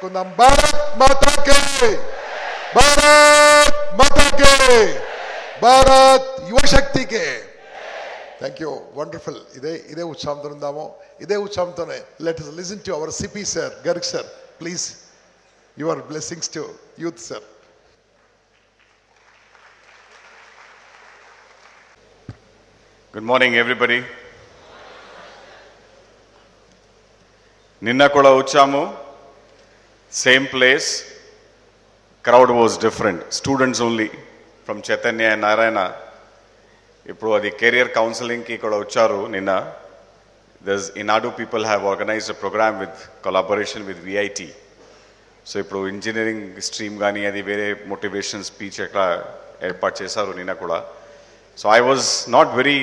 చేసుకుందాం. భారత్ మాతాకి, భారత్ మాతాకి, భారత్ యువశక్తికి. Thank you. వండర్ఫుల్. ఇదే ఉత్సాహంతో ఉందాము. ఇదే ఉత్సాహంతోనే let us listen to our CP sir, Garg sir. Please, your blessings to youth sir. Good morning everybody. నిన్న కూడా వచ్చాము, same place, crowd was different, students only from Chaitanya and Narayana. ఇప్పుడు అది కెరియర్ కౌన్సిలింగ్కి ఇక్కడ వచ్చారు నిన్న. Eenadu people have organised a programme with collaboration with VIT. So ఇప్పుడు engineering stream కానీ అది వేరే మోటివేషన్ స్పీచ్ ఎక్కడ ఏర్పాటు చేశారు నిన్న కూడా. So I was not very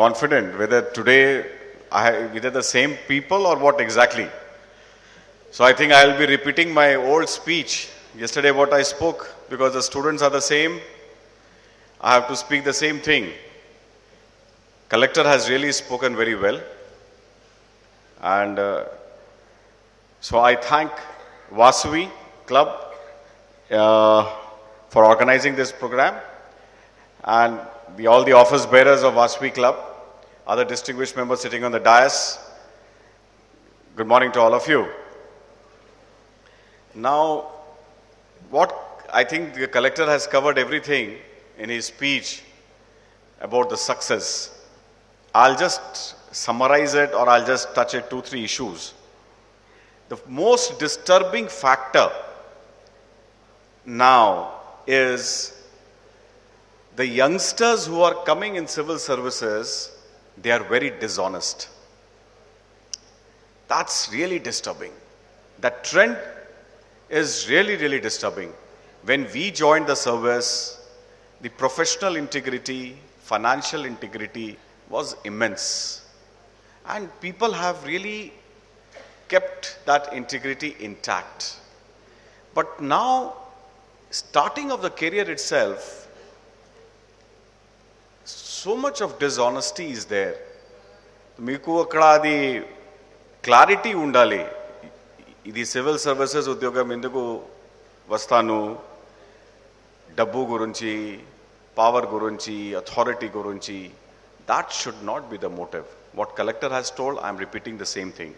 confident whether today whether the same people or what exactly. So I think I will be repeating my old speech yesterday what I spoke, because the students are the same. I have to speak the same thing. Collector has really spoken very well, and so I thank Vasavi Club for organizing this program, and all the office bearers of Vasavi Club, other distinguished members sitting on the dais. Good morning to all of you. Now, what I think the collector has covered everything in his speech about the success. I'll just summarize it, or I'll just touch it 2-3 issues. The most disturbing factor now is the youngsters who are coming in civil services, they are very dishonest. That's really disturbing. That trend is really, really disturbing. When we joined the service, the professional integrity, financial integrity was immense, and people have really kept that integrity intact. But now, starting of the career itself, so much of dishonesty is there. Meeku akkada adi clarity undali. Idi civil services udyogam enduku vastanu, డబ్బు గురించి, power గురించి, authority గురించి. That should not be the motive. What collector has told, I am repeating the same thing.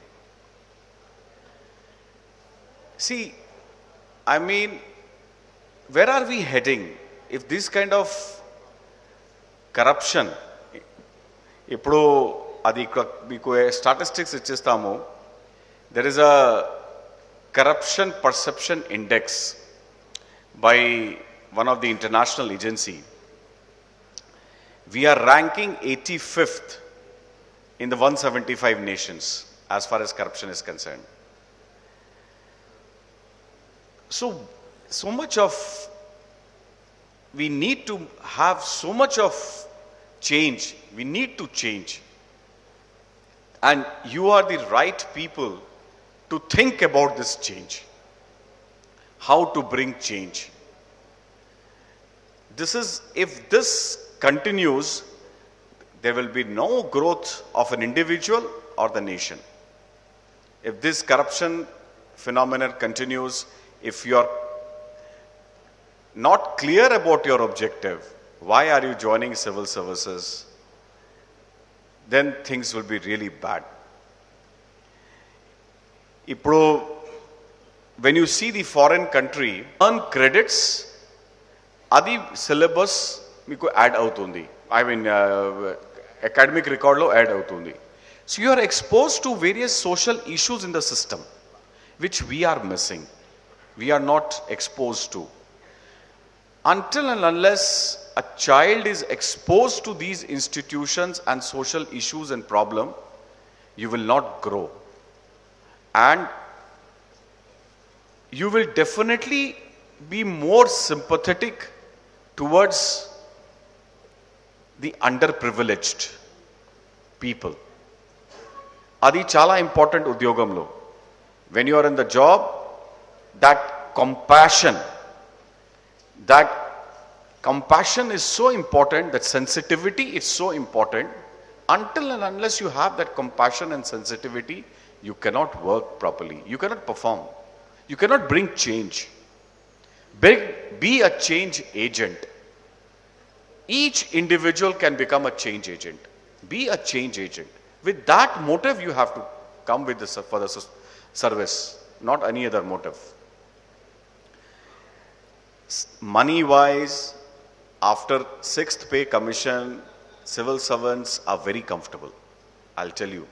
See, I mean, where are we heading if this kind of corruption, ఇప్పుడు అది మీకు statistics ఇచ్చేస్తాము. There is a corruption perception index by one of the international agency. We are ranking 85th in the 175 nations as far as corruption is concerned. So much of, we need to have so much of change. We need to change. And you are the right people to think about this change. How to bring change. If this continues, there will be no growth of an individual or the nation. If this corruption phenomenon continues, if you are not clear about your objective, why are you joining civil services, then things will be really bad. Ippudu, when you see the foreign country earn credits, అది syllabus మీకు add అవుతుంది. I mean academic రికార్డ్లో add అవుతుంది. So you are expose to various social issues in the system which we are missing, we are not expose to. Until and unless a child is exposed to these institutions and social issues and problem, you will not grow. And you will definitely be more sympathetic towards the underprivileged people. Adi chala important udyogamlo. When you are in the job, that compassion is so important, that sensitivity is so important. Until and unless you have that compassion and sensitivity, you cannot work properly. You cannot perform. You cannot bring change. Be a change agent. Each individual can become a change agent. Be a change agent. With that motive, you have to come with this for the service, not any other motive. Money wise, after 6th pay commission, civil servants are very comfortable. I'll tell you.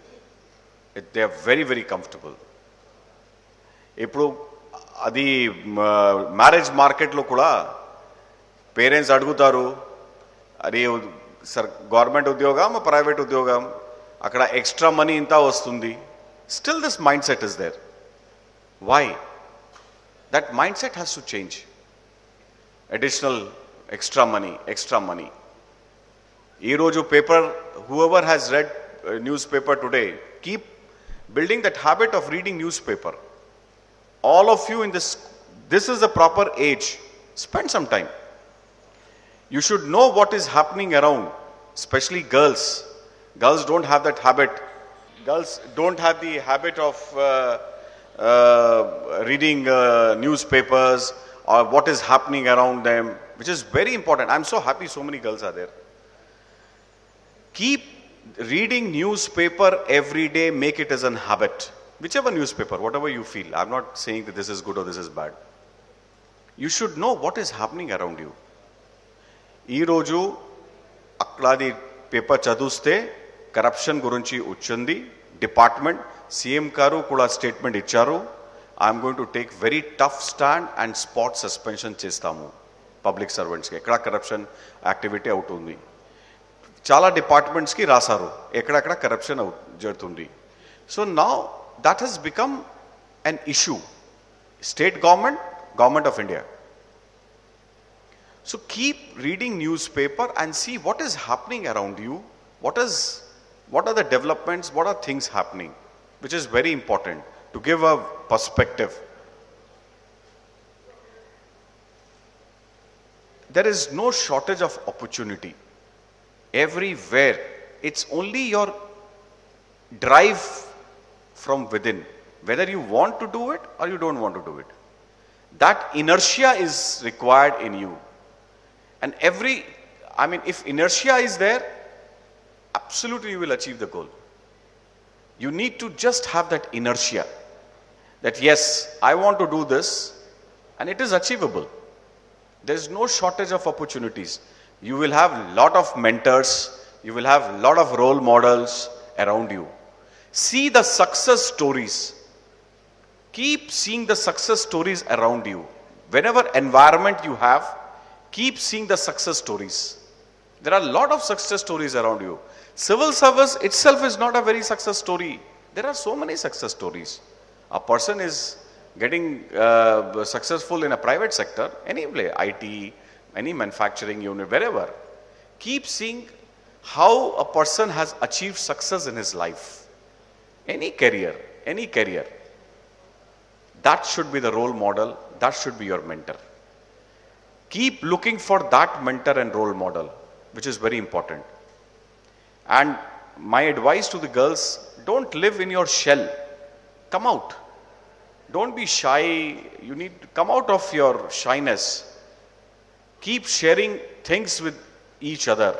They are very, very comfortable. ఇప్పుడు అది marriage మార్కెట్లో కూడా parents అడుగుతారు, అది sir government ఉద్యోగం private ఉద్యోగం, అక్కడ extra money ఇంత వస్తుంది. Still this mindset is there. Why? That mindset has to change. Additional extra money. ఈరోజు paper, whoever has read newspaper today, keep building that habit of reading newspaper. All of you in this is the proper age. Spend some time. You should know what is happening around, especially girls. Girls don't have that habit. Girls don't have the habit of reading newspapers or what is happening around them, which is very important. I'm so happy so many girls are there. Keep reading newspaper every day, make it as an habit. Whichever newspaper, whatever you feel. I'm not saying that this is good or this is bad. You should know what is happening around you. Ee roju akladi paper chaduste corruption gurinchi uchindi department CM garu kuda statement icharu. I'm going to take very tough stand and spot suspension chestamu public servants ki ekkada corruption activity avutundi. చాలా డిపార్ట్మెంట్స్కి రాశారు ఎక్కడెక్కడ corruption జరుగుతుంది. So now that he's become an issue. State government of India. So keep reading newspaper and see what is happening around you. What are the developments, what are things happening, which is very important to give a perspective. There is no shortage of opportunity. Everywhere. It's only your drive from within, whether you want to do it or you don't want to do it. That inertia is required in you. And if inertia is there, absolutely you will achieve the goal. You need to just have that inertia, that yes, I want to do this, and it is achievable. There is no shortage of opportunities. You will have lot of mentors, you will have lot of role models around you. See the success stories. Keep seeing the success stories around you. Whenever environment you have, keep seeing the success stories. There are a lot of success stories around you. Civil service itself is not a very success story. There are so many success stories. A person is getting successful in a private sector, anyway, IT, any manufacturing unit, wherever. Keep seeing how a person has achieved success in his life. Any career. That should be the role model. That should be your mentor. Keep looking for that mentor and role model, which is very important. And my advice to the girls, don't live in your shell. Come out. Don't be shy. You need to come out of your shyness. Keep sharing things with each other.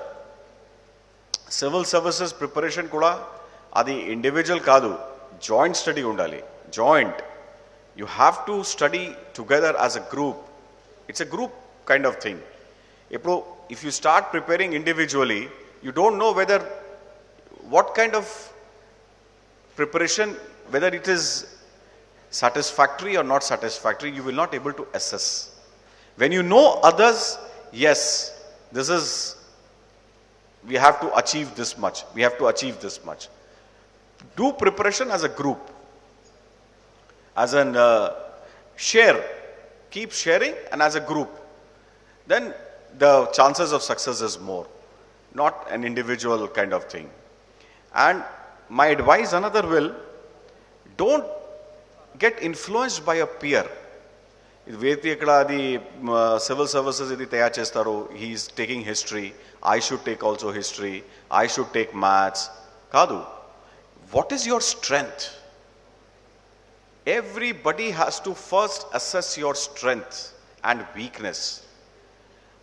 Civil services preparation kuda adi individual kaadu, joint study undali. Joint. You have to study together as a group. It's a group kind of thing. If you start preparing individually, you don't know what kind of preparation, whether it is satisfactory or not satisfactory, you will not able to assess. When you know others, yes, we have to achieve this much. Do preparation as a group, as an share. Keep sharing and as a group. Then the chances of success is more, not an individual kind of thing. And my advice, another will, don't get influenced by a peer. ఇది వేతి ఇక్కడ అది civil services ఇది తయారు చేస్తారు. He's taking history, I should take also history, I should take maths. కాదు. What is your strength? Everybody has to first assess your strength and weakness.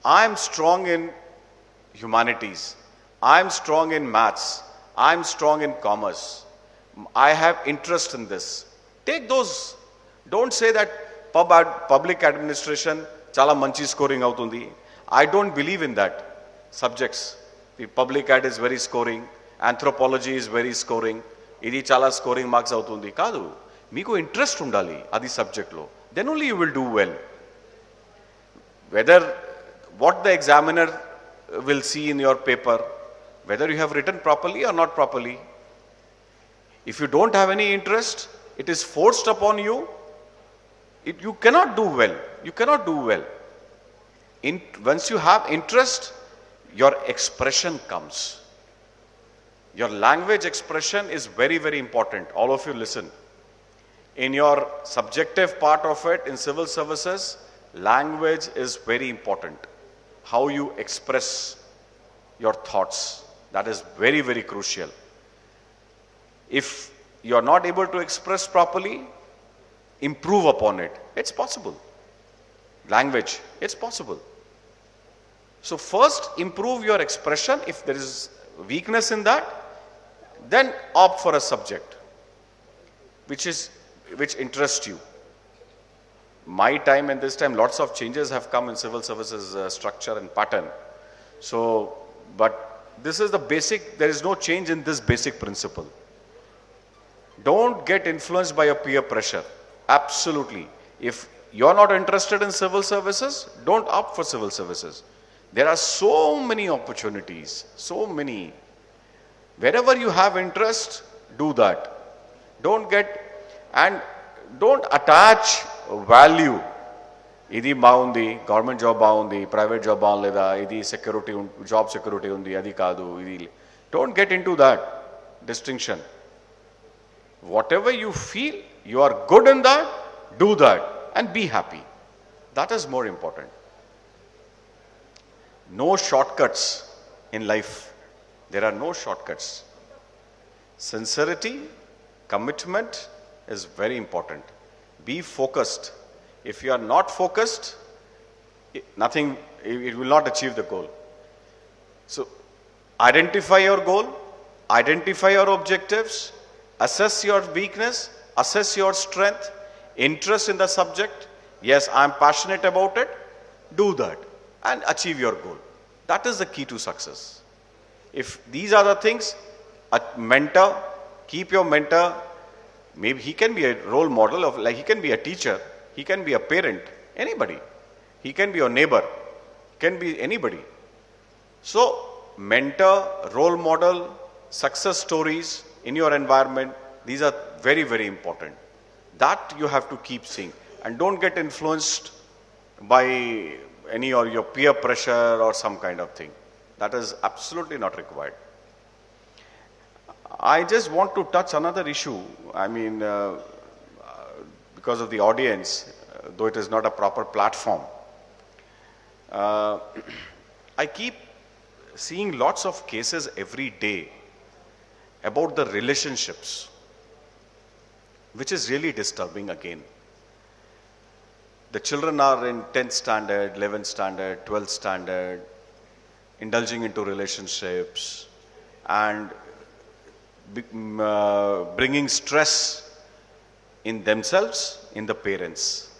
I am strong in humanities. I am strong in maths. I am strong in commerce. I have interest in this. Take those. Don't say that public administration chala manchi scoring avutundi. I don't believe in that subjects. The public ad is very scoring. Anthropology is very scoring. Idi chala scoring marks avutundi. Kadu. Meeku interest undali adi subject lo. Then only you will do well. Whether what the examiner will see in your paper, whether you have written properly or not properly. If you don't have any interest, it is forced upon you, you cannot do well. You cannot do well. Once you have interest, your expression comes. Your language expression is very, very important. All of you listen. In your subjective part of it, in civil services, language is very important. How you express your thoughts, that is very, very crucial. If you are not able to express properly, improve upon it. It's possible. Language, it's possible. So first improve your expression. If there is weakness in that, then opt for a subject which interests you. My time and this time, lots of changes have come in civil services structure and pattern. So, but this is the basic, there is no change in this basic principle. Don't get influenced by your peer pressure. Absolutely. If you're not interested in civil services, don't opt for civil services. There are so many opportunities, so many. Wherever you have interest, do that. Don't attach value. Idi baundi, government job baundi, private job baunleda, idi security, job security undi, adi kadu, idi. Don't get into that distinction. Whatever you feel, you are good in that, do that and be happy. That is more important. No shortcuts in life. There are no shortcuts. Sincerity, commitment is very important. Be focused. If you are not focused, it will not achieve the goal. So, identify your goal, identify your objectives, assess your weakness, assess your strength, interest in the subject. Yes, I am passionate about it. Do that and achieve your goal. That is the key to success. If these are the things, a mentor, keep your mentor. Maybe he can be a role model of, like he can be a teacher, he can be a parent, anybody. He can be your neighbor, can be anybody. So, mentor, role model, success stories in your environment, these are very, very important. That you have to keep seeing. And don't get influenced by any or your peer pressure or some kind of thing. That is absolutely not required. I just want to touch another issue. I mean, because of the audience, though it is not a proper platform. I keep seeing lots of cases every day about the relationships, which is really disturbing again. The children are in 10th standard, 11th standard, 12th standard, indulging into relationships and bringing stress in themselves, in the parents.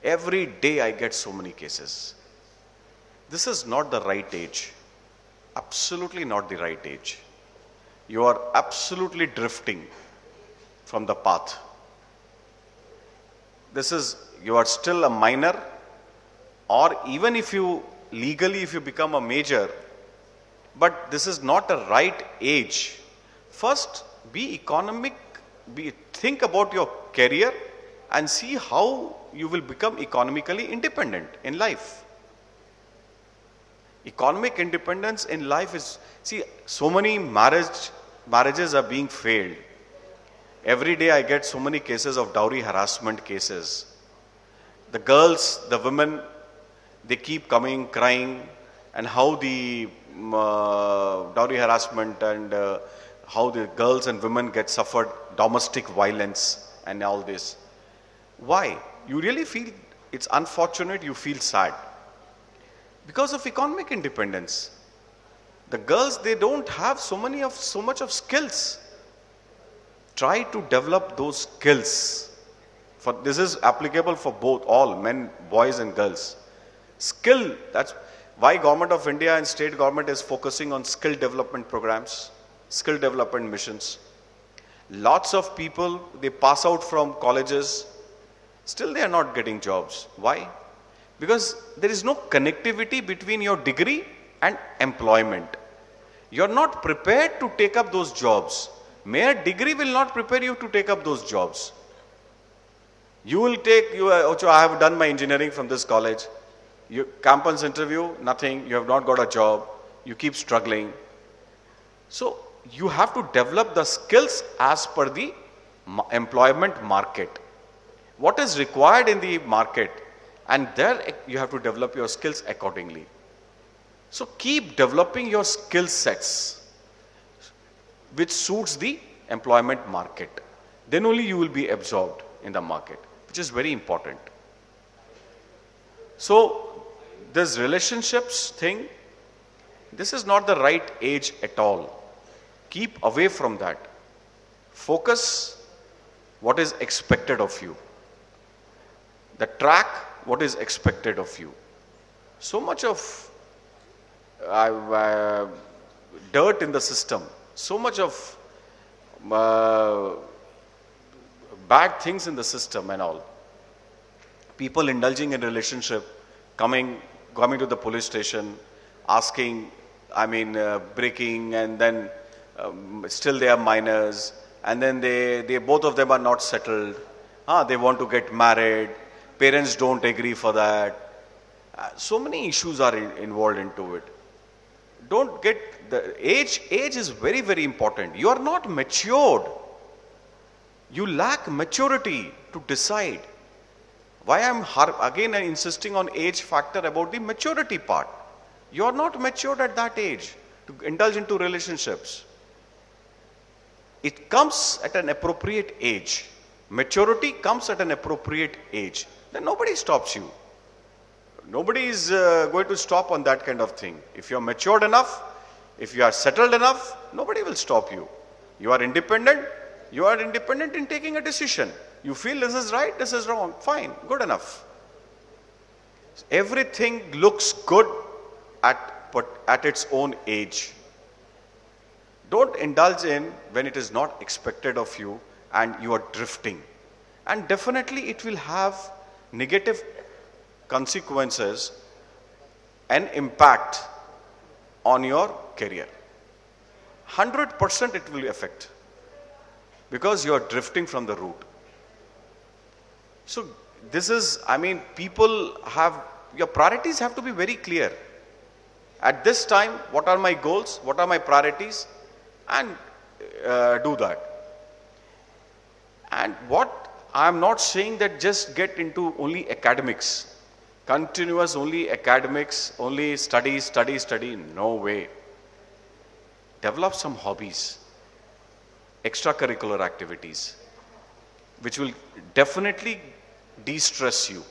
Every day I get so many cases. This is not the right age. Absolutely not the right age. You are absolutely drifting from the path. You are still a minor, or even if you legally, if you become a major, but this is not a right age. First, be economic, think about your career and see how you will become economically independent in life. Economic independence in life is, so many marriages are being failed. Every day I get so many cases of dowry harassment cases. The girls, the women, they keep coming, crying, and how the dowry harassment and how the girls and women get suffered domestic violence and all this. Why? You really feel it's unfortunate, you feel sad. Because of economic independence. The girls, they don't have so much of skills. Try to develop those skills. This is applicable for both, all men, boys and girls. Skill, that's why Government of India and state government is focusing on skill development programs, skill development missions. Lots of people, they pass out from colleges, still they are not getting jobs. Why? Because there is no connectivity between your degree and employment. You are not prepared to take up those jobs. Mere degree will not prepare you to take up those jobs. You will I have done my engineering from this college. You campus interview, nothing, you have not got a job, you keep struggling. So you have to develop the skills as per the employment market. What is required in the market, and there you have to develop your skills accordingly. So keep developing your skill sets which suits the employment market. Then only you will be absorbed in the market, which is very important. So this relationships thing, this is not the right age at all. Keep away from that. Focus what is expected of you. The track what is expected of you. So much of dirt in the system, so much of bad things in the system and all. People indulging in relationship, coming to the police station, asking, breaking, and then still they are minors, and then they both of them are not settled. They want to get married. Parents don't agree for that. So many issues are involved into it. Don't get the age. Age is very, very important. You are not matured. You lack maturity to decide. Why I'm again insisting on age factor about the maturity part. You are not matured at that age to indulge into relationships. It comes at an appropriate age. Maturity comes at an appropriate age. Then nobody stops you. Nobody is going to stop on that kind of thing. If you are matured enough, if you are settled enough, nobody will stop you. You are independent. You are independent in taking a decision. You feel this is right, this is wrong. Fine, good enough. Everything looks good at its own age. Don't indulge in when it is not expected of you and you are drifting. And definitely it will have negative consequences and impact on your career. 100% it will affect, because you are drifting from the route. So this is, people have, your priorities have to be very clear. At this time, what are my goals? What are my priorities? And do that. And what I am not saying that just get into only academics, continuous only academics, only study. No way. Develop some hobbies, extracurricular activities, which will definitely de-stress you.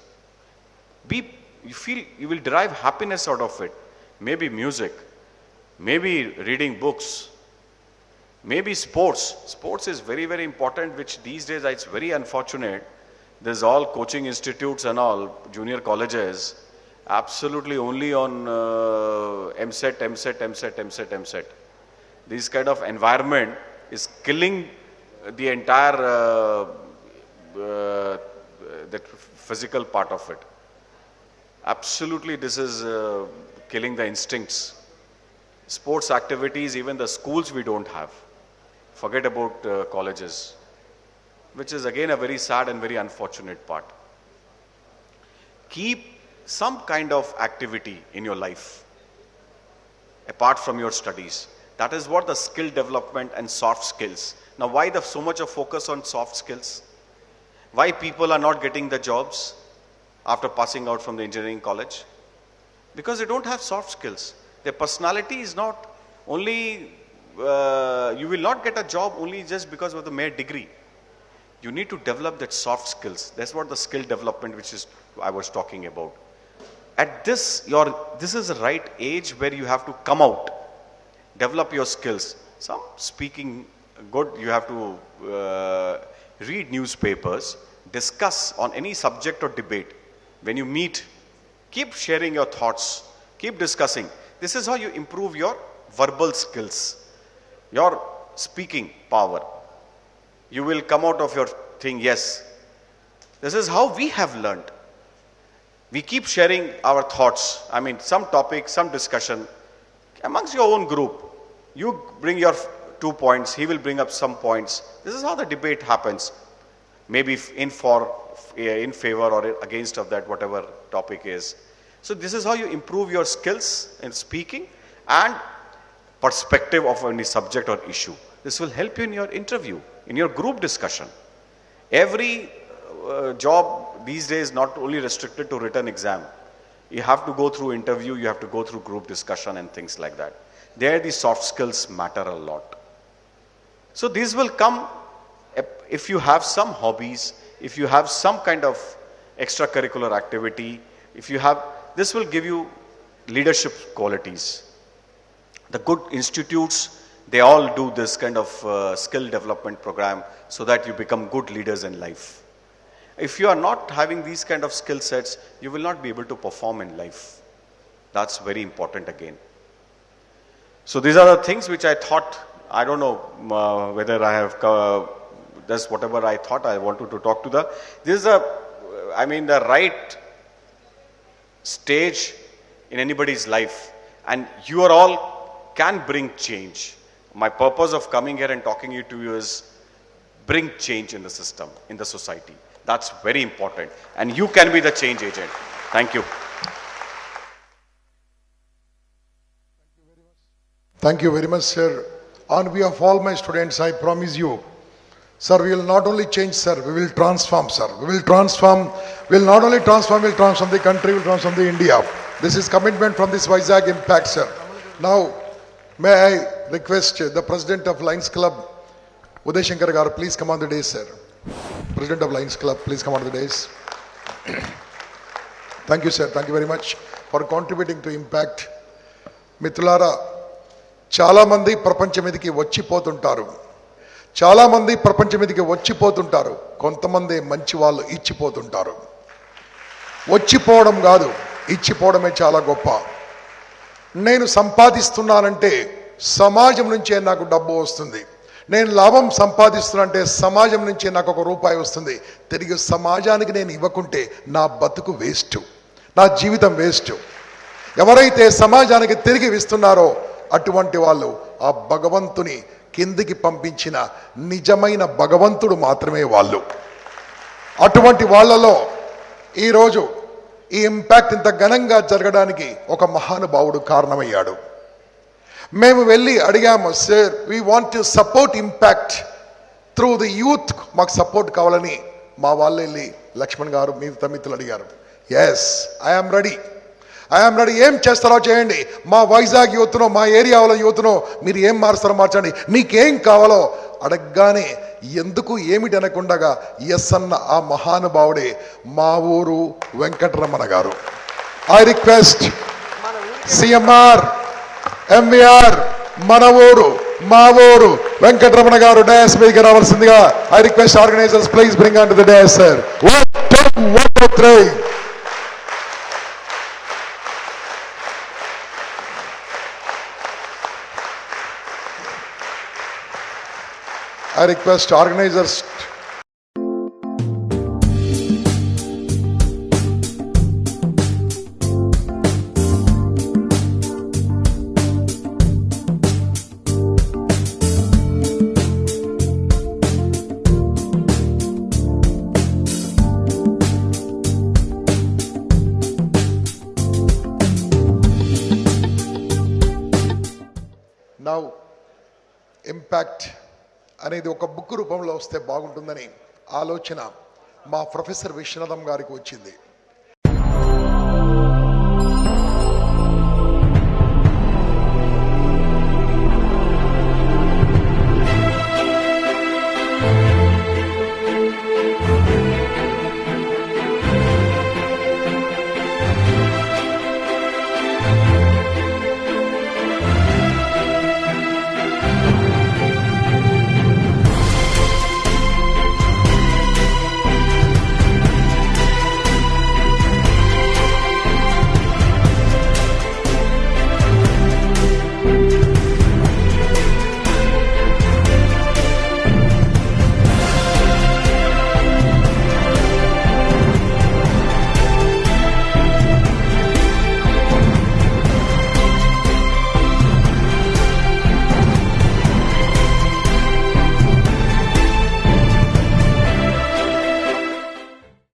You will derive happiness out of it. Maybe music, maybe reading books, maybe sports. Sports is very, very important, which these days it's very unfortunate. There's all coaching institutes and all, junior colleges, absolutely only on MSET. This kind of environment is killing the entire that physical part of it. Absolutely, this is killing the instincts. Sports activities, even the schools we don't have. Forget about colleges, which is again a very sad and very unfortunate part. Keep some kind of activity in your life apart from your studies. That is what the skill development and soft skills. Now, why so much of focus on soft skills? Why people are not getting the jobs after passing out from the engineering college? Because they don't have soft skills. Their personality is not only, you will not get a job only just because of the mere degree. You need to develop that soft skills. That's what the skill development which is I was talking about. At this is the right age where you have to come out, develop your skills. Some speaking good, you have to read newspapers, discuss on any subject or debate. When you meet, keep sharing your thoughts, keep discussing. This is how you improve your verbal skills, your speaking power. You will come out of your thing, yes. This is how we have learned. We keep sharing our thoughts. I mean, some topic, some discussion amongst your own group. You bring your 2 points, he will bring up some points. This is how the debate happens. Maybe in favor or against of that, whatever topic is. So this is how you improve your skills in speaking and perspective of any subject or issue. This will help you in your interview, in your group discussion. Every job these days not only restricted to written exam. You have to go through interview, you have to go through group discussion and things like that. There the soft skills matter a lot. So these will come if you have some hobbies, if you have some kind of extracurricular activity, this will give you leadership qualities. The good institutes, they all do this kind of skill development program so that you become good leaders in life. If you are not having these kind of skill sets, you will not be able to perform in life. That's very important again. So these are the things which I thought, I don't know whether I have, that's whatever I thought I wanted to talk to this is the right stage in anybody's life, and you are all can bring change. My purpose of coming here and talking to you is bring change in the system, in the society. That's very important, and you can be the change agent. Thank you. Thank you very much, sir. On behalf of all my students, I promise you, sir, we will not only change, sir, we will transform, sir. We will transform, we will not only transform, we will transform the country, we will transform the India. This is commitment from this Vizag Impact, sir. Now, may I request the President of Lions Club, Uday Shankar Garu, please come on the dais, sir. President of Lions Club, please come on the dais. Thank you, sir. Thank you very much for contributing to Impact. మిత్రులారా, చాలా మంది ప్రపంచం మీదకి వచ్చిపోతుంటారు. చాలా మంది ప్రపంచం మీదకి వచ్చిపోతుంటారు. కొంతమంది మంచి వాళ్ళు ఇచ్చిపోతుంటారు. వచ్చిపోవడం కాదు, ఇచ్చిపోవడమే చాలా గొప్ప. నేను సంపాదిస్తున్నానంటే సమాజం నుంచే నాకు డబ్బు వస్తుంది. నేను లాభం సంపాదిస్తున్నానంటే సమాజం నుంచే నాకు ₹1 వస్తుంది. తిరిగి సమాజానికి నేను ఇవ్వకుంటే నా బతుకు వేస్ట్, నా జీవితం వేస్ట్. ఎవరైతే సమాజానికి తిరిగి ఇస్తున్నారో అటువంటి వాళ్ళు ఆ భగవంతుని కిందికి పంపించిన నిజమైన భగవంతుడు మాత్రమే వాళ్ళు. అటువంటి వాళ్ళలో ఈరోజు ఈ ఇంపాక్ట్ ఇంత ఘనంగా జరగడానికి ఒక మహానుభావుడు కారణమయ్యాడు. మేము వెళ్ళి అడిగాము, sir we want to support impact through the youth, మాకు సపోర్ట్ కావాలని మా వాళ్ళు వెళ్ళి లక్ష్మణ్ గారు మిగతా మిత్రులు అడిగారు. Yes, I'm ready, I'm ready. ఏం చేస్తారో చేయండి. మా వైజాగ్ యూత్నో, మా ఏరియాలో యూత్నో మీరు ఏం మారుస్తారో మార్చండి. మీకేం కావాలో అడగగానే ఎందుకు ఏమిటి అనకుండగా ఎస్ అన్న ఆ మహానుభావుడే మా ఊరు వెంకటరమణ గారు. ఐ రిక్వెస్ట్ సిఎంఆర్, ఎంవిఆర్, మన ఊరు, మా ఊరు వెంకటరమణ గారు డయాస్ మీదకి రావాల్సిందిగా I request organisers, please bring on to the dais sir. 1 2 3. I request organizers. Now, impact అనేది ఒక బుక్ రూపంలో వస్తే బాగుంటుందని ఆలోచన మా ప్రొఫెసర్ విశ్వనాథం గారికి వచ్చింది.